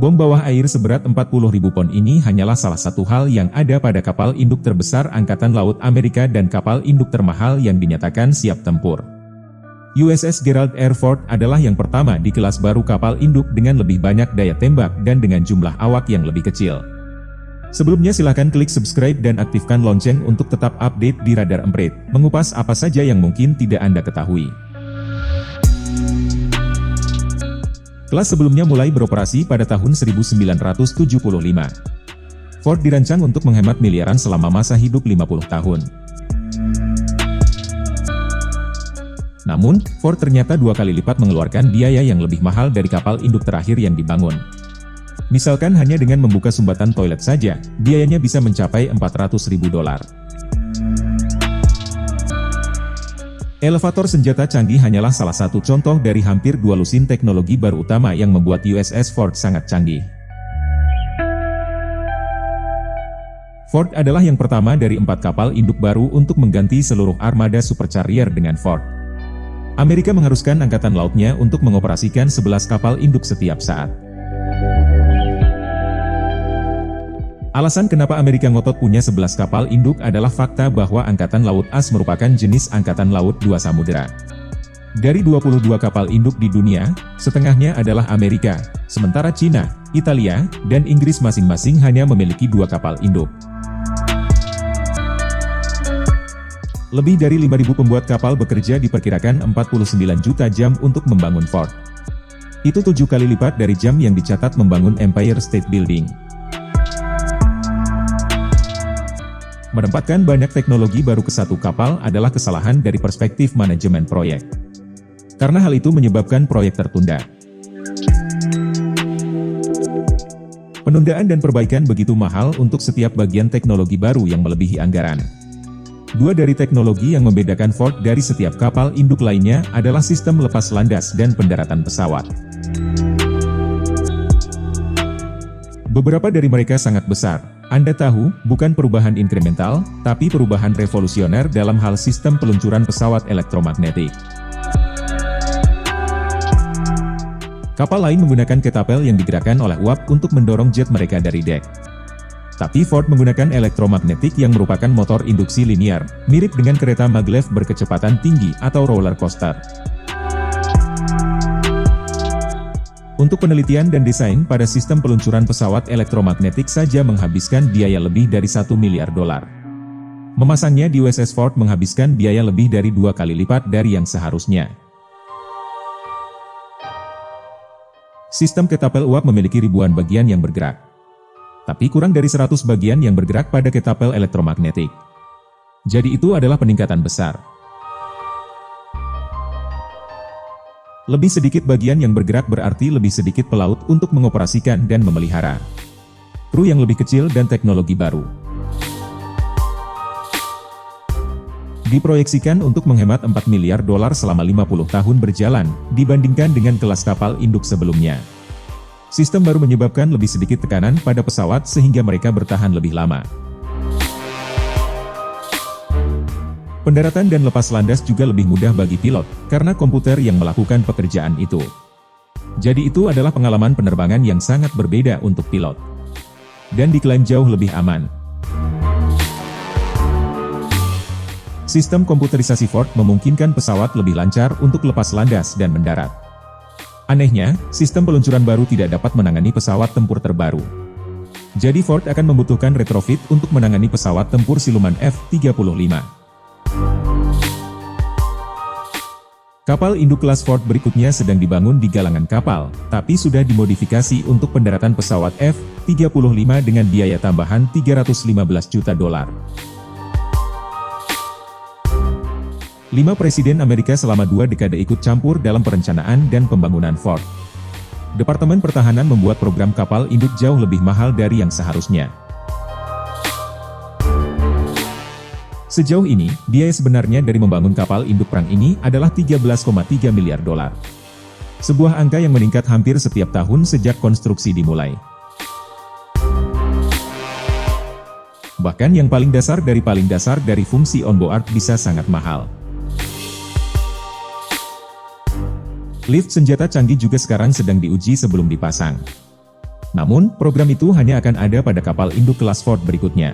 Bom bawah air seberat 40.000 pon ini hanyalah salah satu hal yang ada pada kapal induk terbesar Angkatan Laut Amerika dan kapal induk termahal yang dinyatakan siap tempur. USS Gerald R. Ford adalah yang pertama di kelas baru kapal induk dengan lebih banyak daya tembak dan dengan jumlah awak yang lebih kecil. Sebelumnya silahkan klik subscribe dan aktifkan lonceng untuk tetap update di Radar Emprit, mengupas apa saja yang mungkin tidak Anda ketahui. Kelas sebelumnya mulai beroperasi pada tahun 1975. Ford dirancang untuk menghemat miliaran selama masa hidup 50 tahun. Namun, Ford ternyata 2 kali lipat mengeluarkan biaya yang lebih mahal dari kapal induk terakhir yang dibangun. Misalkan hanya dengan membuka sumbatan toilet saja, biayanya bisa mencapai $400.000. Elevator senjata canggih hanyalah salah satu contoh dari hampir 2 lusin teknologi baru utama yang membuat USS Ford sangat canggih. Ford adalah yang pertama dari 4 kapal induk baru untuk mengganti seluruh armada supercarrier dengan Ford. Amerika mengharuskan angkatan lautnya untuk mengoperasikan 11 kapal induk setiap saat. Alasan kenapa Amerika ngotot punya 11 kapal induk adalah fakta bahwa Angkatan Laut AS merupakan jenis Angkatan Laut Dua Samudera. Dari 22 kapal induk di dunia, setengahnya adalah Amerika, sementara Cina, Italia, dan Inggris masing-masing hanya memiliki 2 kapal induk. Lebih dari 5.000 pembuat kapal bekerja diperkirakan 49 juta jam untuk membangun Ford. Itu 7 kali lipat dari jam yang dicatat membangun Empire State Building. Menempatkan banyak teknologi baru ke satu kapal adalah kesalahan dari perspektif manajemen proyek. Karena hal itu menyebabkan proyek tertunda. Penundaan dan perbaikan begitu mahal untuk setiap bagian teknologi baru yang melebihi anggaran. 2 dari teknologi yang membedakan Ford dari setiap kapal induk lainnya adalah sistem lepas landas dan pendaratan pesawat. Beberapa dari mereka sangat besar. Anda tahu, bukan perubahan inkremental, tapi perubahan revolusioner dalam hal sistem peluncuran pesawat elektromagnetik. Kapal lain menggunakan ketapel yang digerakkan oleh uap untuk mendorong jet mereka dari dek. Tapi Ford menggunakan elektromagnetik yang merupakan motor induksi linear, mirip dengan kereta maglev berkecepatan tinggi atau roller coaster. Untuk penelitian dan desain pada sistem peluncuran pesawat elektromagnetik saja menghabiskan biaya lebih dari $1 miliar. Memasangnya di USS Ford menghabiskan biaya lebih dari 2 kali lipat dari yang seharusnya. Sistem ketapel uap memiliki ribuan bagian yang bergerak. Tapi kurang dari 100 bagian yang bergerak pada ketapel elektromagnetik. Jadi itu adalah peningkatan besar. Lebih sedikit bagian yang bergerak berarti lebih sedikit pelaut untuk mengoperasikan dan memelihara. Kru yang lebih kecil dan teknologi baru. Diproyeksikan untuk menghemat $4 miliar selama 50 tahun berjalan, dibandingkan dengan kelas kapal induk sebelumnya. Sistem baru menyebabkan lebih sedikit tekanan pada pesawat sehingga mereka bertahan lebih lama. Pendaratan dan lepas landas juga lebih mudah bagi pilot, karena komputer yang melakukan pekerjaan itu. Jadi itu adalah pengalaman penerbangan yang sangat berbeda untuk pilot. Dan diklaim jauh lebih aman. Sistem komputerisasi Ford memungkinkan pesawat lebih lancar untuk lepas landas dan mendarat. Anehnya, sistem peluncuran baru tidak dapat menangani pesawat tempur terbaru. Jadi Ford akan membutuhkan retrofit untuk menangani pesawat tempur siluman F-35. Kapal induk kelas Ford berikutnya sedang dibangun di galangan kapal, tapi sudah dimodifikasi untuk pendaratan pesawat F-35 dengan biaya tambahan $315 juta. 5 presiden Amerika selama 2 dekade ikut campur dalam perencanaan dan pembangunan Ford. Departemen Pertahanan membuat program kapal induk jauh lebih mahal dari yang seharusnya. Sejauh ini, biaya sebenarnya dari membangun kapal induk perang ini adalah $13,3 miliar. Sebuah angka yang meningkat hampir setiap tahun sejak konstruksi dimulai. Bahkan yang paling dasar dari fungsi onboard bisa sangat mahal. Lift senjata canggih juga sekarang sedang diuji sebelum dipasang. Namun, program itu hanya akan ada pada kapal induk kelas Ford berikutnya.